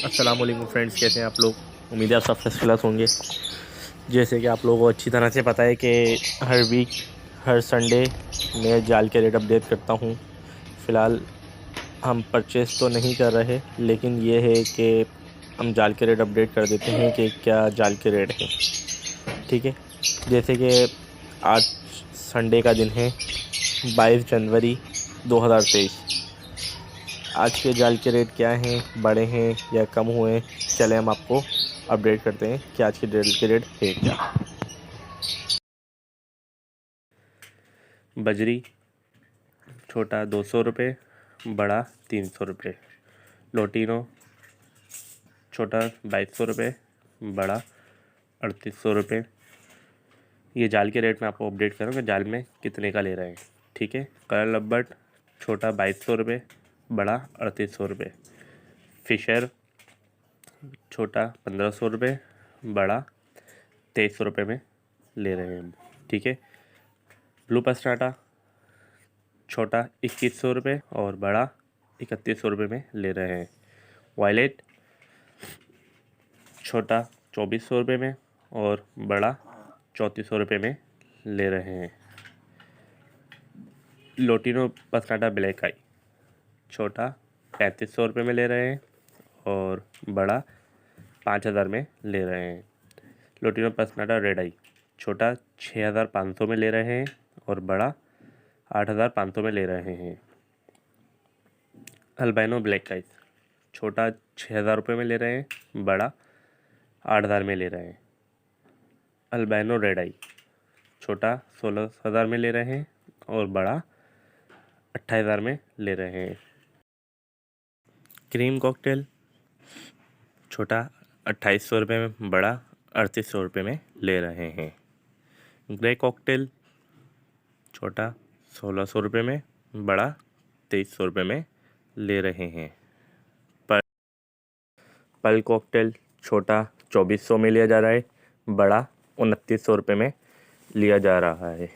अस्सलाम वालेकुम फ्रेंड्स, कैसे हैं आप लोग। उम्मीद है आप सब फर्स्ट क्लास होंगे। जैसे कि आप लोगों को अच्छी तरह से पता है कि हर वीक हर संडे मैं जाल के रेट अपडेट करता हूं। फ़िलहाल हम परचेज़ तो नहीं कर रहे, लेकिन ये है कि हम जाल के रेट अपडेट कर देते हैं कि क्या जाल के रेट हैं। ठीक है, जैसे कि आज संडे का दिन है 22 जनवरी 2023। आज के जाल के रेट क्या हैं, बढ़े हैं या कम हुए हैं, चले हम आपको अपडेट करते हैं कि आज के जाल के रेट है क्या। बजरी छोटा 200 रुपये, बड़ा 300 रुपये। लोटिनो छोटा 2200 रुपये, बड़ा 3800 रुपये। ये जाल के रेट में आपको अपडेट करूँगा जाल में कितने का ले रहे हैं। ठीक है, कलर लब्बट छोटा 2200 रुपये, बड़ा 3800 रुपये। फिशर छोटा 1500 रुपये, बड़ा 2300 रुपये में ले रहे हैं हम। ठीक है, ब्लू पस्टाटा छोटा 2100 रुपये और बड़ा 3100 रुपये में ले रहे हैं। वायलेट छोटा 2400 रुपये में और बड़ा 3400 रुपये में ले रहे हैं। लोटिनो पस्टाटा ब्लैक आई छोटा 3500 रुपये में ले रहे हैं और बड़ा 5000 में ले रहे हैं। लोटिनो पस्टाटा रेड आई छोटा 6500 में ले रहे हैं और बड़ा 8500 में ले रहे हैं। अल्बाइनो ब्लैक आइस छोटा 6000 रुपये में ले रहे हैं, बड़ा 8000 में ले रहे हैं। अल्बाइनो रेड आई छोटा 16000 में ले रहे हैं और बड़ा 28000 में ले रहे हैं। क्रीम कॉकटेल छोटा 2800 रुपये में, बड़ा 3800 रुपये में ले रहे हैं। ग्रे कॉकटेल छोटा 1600 रुपये में, बड़ा 2300 रुपये में ले रहे हैं। पल कॉकटेल छोटा 2400 में लिया जा रहा है, बड़ा 2900 रुपये में लिया जा रहा है।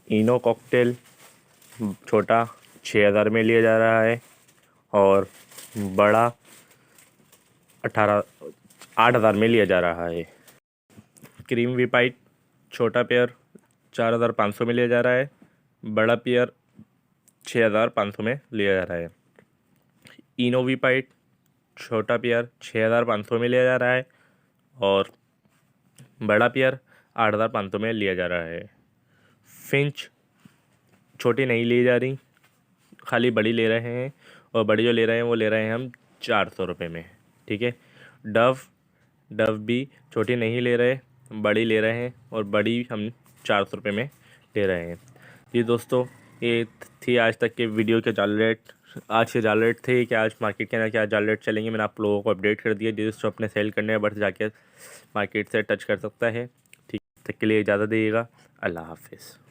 इनो कॉकटेल छोटा 6000 में लिया जा रहा है और बड़ा 8000 में लिया जा रहा है। क्रीम वीपाइट छोटा पेयर 4500 में लिया जा रहा है, बड़ा पेयर 6500 में लिया जा रहा है। इनो वीपाइट छोटा पेयर 6500 में लिया जा रहा है और बड़ा पेयर 8500 में लिया जा रहा है। फिंच छोटी नहीं ली जा रही, खाली बड़ी ले रहे हैं और बड़ी जो ले रहे हैं वो ले रहे हैं हम 400 रुपये में। ठीक है, डव भी छोटी नहीं ले रहे, बड़ी ले रहे हैं और बड़ी हम 400 रुपये में ले रहे हैं। जी दोस्तों, ये थी आज तक के वीडियो के जाल रेट। आज के जाल रेट थे कि आज मार्केट के अंदर क्या जाल रेट चलेंगे, मैंने आप लोगों को अपडेट कर दिया। जिस अपने सेल करने है बढ़ जाके मार्केट से टच कर सकता है। ठीक, तक के लिए इजाज़त दीजिएगा। अल्लाह हाफिज़।